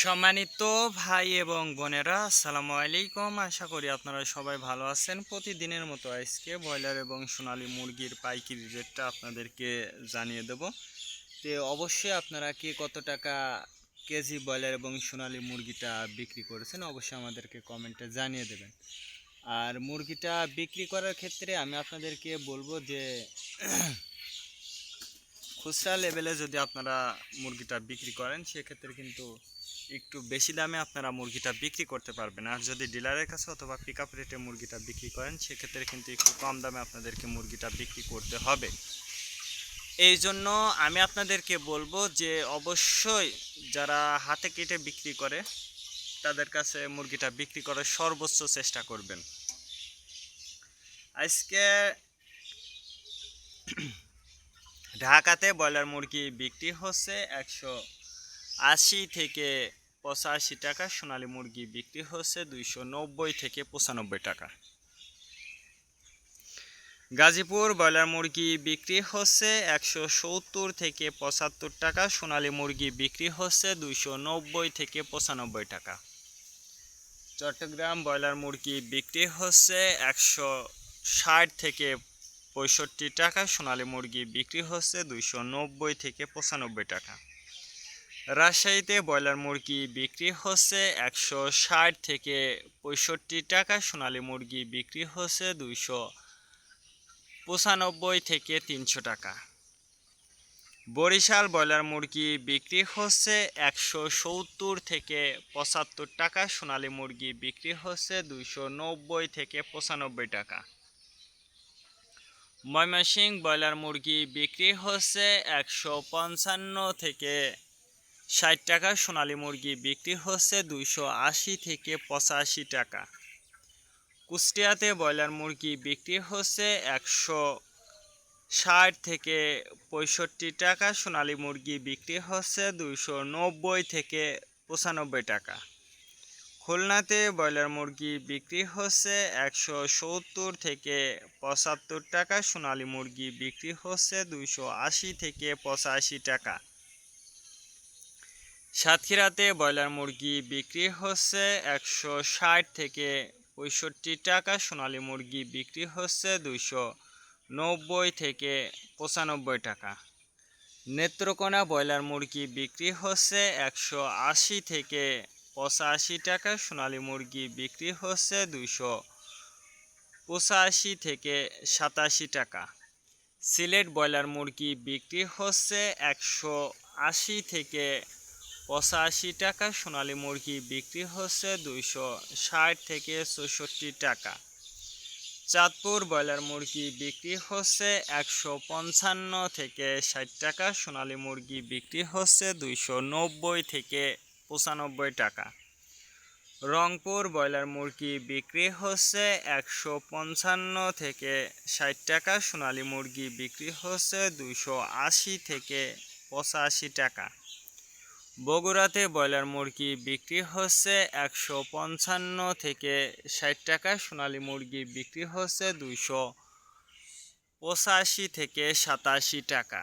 সম্মানিত ভাই এবং বোনেরা, আসসালামু আলাইকুম। আশা করি আপনারা সবাই ভালো আছেন। প্রতিদিনের মতো আজকে ব্রয়লার এবং সোনালী মুরগির পাইকারি রেটটা আপনাদেরকে জানিয়ে দেব। তো অবশ্যই আপনারা কে কত টাকা কেজি ব্রয়লার এবং সোনালী মুরগিটা বিক্রি করেছেন অবশ্যই আমাদেরকে কমেন্টে জানিয়ে দেবেন। আর মুরগিটা বিক্রি করার ক্ষেত্রে আমি আপনাদেরকে বলবো যে খুচরা লেভেলে যদি আপনারা মুরগিটা বিক্রি করেন সেক্ষেত্রে কিন্তু একটু বেশি দামে আপনারা মুরগিটা বিক্রি করতে পারবেন। আর যদি ডিলারের কাছে অথবা পিক আপ রেটে মুরগিটা বিক্রি করেন সেক্ষেত্রে কিন্তু একটু কম দামে আপনাদেরকে মুরগিটা বিক্রি করতে হবে। এই জন্য আমি আপনাদেরকে বলবো যে অবশ্যই যারা হাতে কেটে বিক্রি করে তাদের কাছে মুরগিটা বিক্রি করার সর্বোচ্চ চেষ্টা করবেন। আজকে ঢাকাতে ব্রয়লার মুরগি বিক্রি হচ্ছে 180 থেকে 85 টাকা, সোনালী মুরগি বিক্রি হচ্ছে 290 থেকে 95 টাকা। গাজীপুর ব্রয়লার মুরগি বিক্রি হচ্ছে 170 থেকে 75 টাকা, সোনালী মুরগি বিক্রি হচ্ছে 290 থেকে 95 টাকা। চট্টগ্রাম ব্রয়লার মুরগি বিক্রি হচ্ছে 160 থেকে 65 টাকা, সোনালী মুরগি বিক্রি হচ্ছে 290 থেকে 95 টাকা। রাজশাহীতে ব্রয়লার মুরগি বিক্রি হচ্ছে 160 থেকে 65 টাকা, সোনালী মুরগি বিক্রি হচ্ছে 295 থেকে 300 টাকা। বরিশাল ব্রয়লার মুরগি বিক্রি হচ্ছে 170 থেকে 75 টাকা, সোনালী মুরগি বিক্রি হচ্ছে 290 থেকে 95 টাকা। ময়মনসিংহ ব্রয়লার মুরগি বিক্রি হচ্ছে 155 থেকে 60 টাকা, সোনালী মুরগি বিক্রি হচ্ছে 280 থেকে 85 টাকা। কুষ্টিয়াতে ব্রয়লার মুরগি বিক্রি হচ্ছে 160 থেকে 65 টাকা, সোনালী মুরগি বিক্রি হচ্ছে 290 থেকে 95 টাকা। খুলনাতে ব্রয়লার মুরগি বিক্রি হচ্ছে 170 থেকে 75 টাকা, সোনালী মুরগি বিক্রি হচ্ছে 280 থেকে 85 টাকা। সাতক্ষীরাতে ব্রয়লার মুরগি বিক্রি হচ্ছে 160 থেকে 65 টাকা, সোনালী মুরগি বিক্রি হচ্ছে 290 থেকে 95 টাকা। নেত্রকোনা ব্রয়লার মুরগি বিক্রি হচ্ছে 180 থেকে 85 টাকা, সোনালী মুরগি বিক্রি হচ্ছে 285 থেকে 87 টাকা। সিলেট ব্রয়লার মুরগি বিক্রি হচ্ছে 180 থেকে 85 টাকা, সোনালী মুরগি বিক্রি হচ্ছে 260 থেকে 64 টাকা। চাঁদপুর ব্রয়লার মুরগি বিক্রি হচ্ছে 155 থেকে 60 টাকা, সোনালী মুরগি বিক্রি হচ্ছে 290 থেকে 95 টাকা। রংপুর ব্রয়লার মুরগি বিক্রি হচ্ছে 155 থেকে 60 টাকা, সোনালী মুরগি বিক্রি হচ্ছে 280 থেকে 85 টাকা। বগুড়াতে ব্রয়লার মুরগি বিক্রি হচ্ছে 155 থেকে 60 টাকা, সোনালী মুরগি বিক্রি হচ্ছে 285 থেকে 87 টাকা।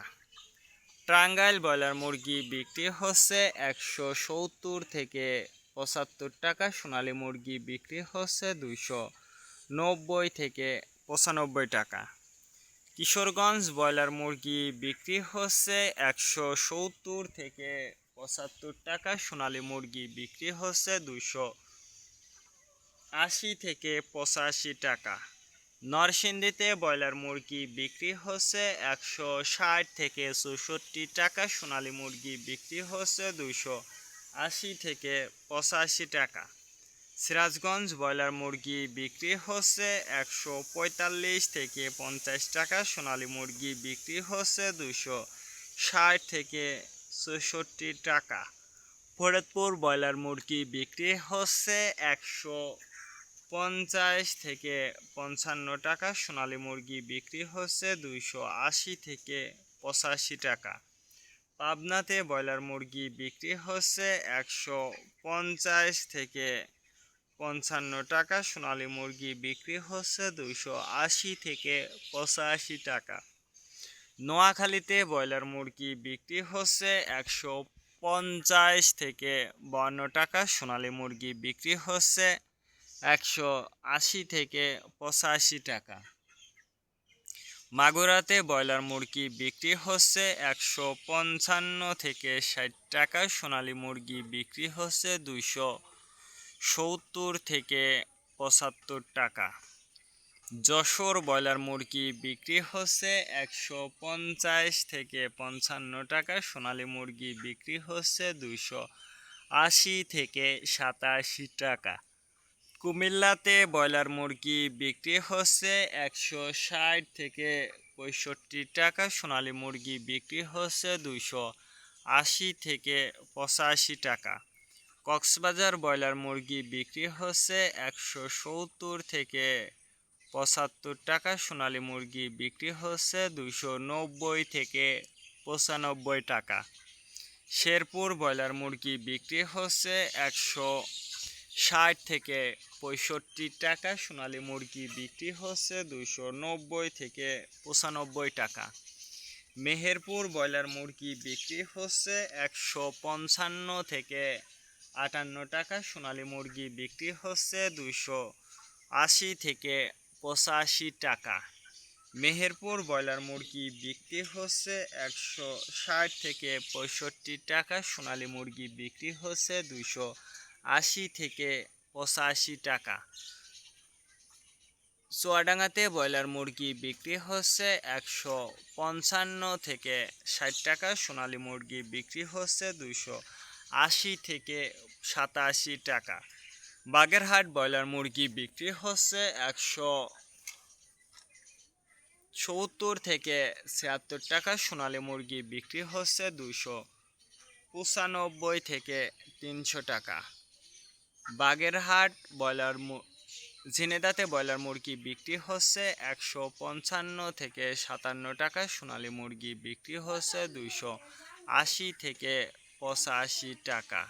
টাঙ্গাইল ব্রয়লার মুরগি বিক্রি হচ্ছে 170 থেকে 75 টাকা, সোনালী মুরগি বিক্রি হচ্ছে 290 থেকে 95 টাকা। কিশোরগঞ্জ ব্রয়লার মুরগি বিক্রি হচ্ছে 170 থেকে 75 টাকা, সোনালী মুরগি বিক্রি হচ্ছে 280 থেকে 85 টাকা। নরসিংদীতে ব্রয়লার মুরগি বিক্রি হচ্ছে 160 থেকে 64 টাকা, সোনালী মুরগি বিক্রি হচ্ছে 280 থেকে 85 টাকা। সিরাজগঞ্জ ব্রয়লার মুরগি বিক্রি হচ্ছে 145 থেকে 50 টাকা, সোনালী মুরগি বিক্রি হচ্ছে 260 থেকে 64 টাকা। ফরিদপুর ব্রয়লার মুরগি বিক্রি হচ্ছে 150 থেকে 55 টাকা, সোনালী মুরগি বিক্রি হচ্ছে 280 থেকে 85 টাকা। পাবনাতে ব্রয়লার মুরগি বিক্রি হচ্ছে 150 থেকে 55 টাকা, সোনালী মুরগি বিক্রি হচ্ছে 280 থেকে 85 টাকা। নোয়াখালীতে ব্রয়লার মুরগি বিক্রি হচ্ছে 150 থেকে 52 টাকা, সোনালী মুরগি বিক্রি হচ্ছে 180 থেকে 85 টাকা। মাগুরাতে ব্রয়লার মুরগি বিক্রি হচ্ছে 155 থেকে 60 টাকা, সোনালী মুরগি বিক্রি হচ্ছে 270 থেকে 75 টাকা। যশোর ব্রয়লার মুরগি বিক্রি হচ্ছে 150 থেকে 55 টাকা, সোনালী মুরগি বিক্রি হচ্ছে 280 থেকে 87 টাকা। কুমিল্লাতে ব্রয়লার মুরগি বিক্রি হচ্ছে 160 থেকে 65 টাকা, সোনালী মুরগি বিক্রি হচ্ছে 280 থেকে 85 টাকা। কক্সবাজার ব্রয়লার মুরগি বিক্রি হচ্ছে 170 থেকে 75 টাকা, সোনালী মুরগি বিক্রি হচ্ছে 290 থেকে 95 টাকা। শেরপুর ব্রয়লার মুরগি বিক্রি হচ্ছে 160 থেকে 65 টাকা, সোনালী মুরগি বিক্রি হচ্ছে 290 থেকে 95 টাকা। মেহেরপুর ব্রয়লার মুরগি বিক্রি হচ্ছে 155 থেকে 58 টাকা, সোনালী মুরগি বিক্রি হচ্ছে 280 থেকে 85 টাকা। মেহেরপুর ব্রয়লার মুরগি বিক্রি হচ্ছে 160 থেকে 65 টাকা, সোনালী মুরগি বিক্রি হচ্ছে 280 থেকে 85 টাকা। চুয়াডাঙ্গাতে ব্রয়লার মুরগি বিক্রি হচ্ছে 155 থেকে 60 টাকা, সোনালী মুরগি বিক্রি হচ্ছে 280 থেকে 87 টাকা। বাগেরহাট ব্রয়লার মুরগি বিক্রি হচ্ছে 170 থেকে 76 টাকা, সোনালী মুরগি বিক্রি হচ্ছে 295 থেকে 300 টাকা। বাগেরহাট ঝিনেদাতে ব্রয়লার মুরগি বিক্রি হচ্ছে 155 থেকে 57 টাকা, সোনালী মুরগি বিক্রি হচ্ছে 280 থেকে 85 টাকা।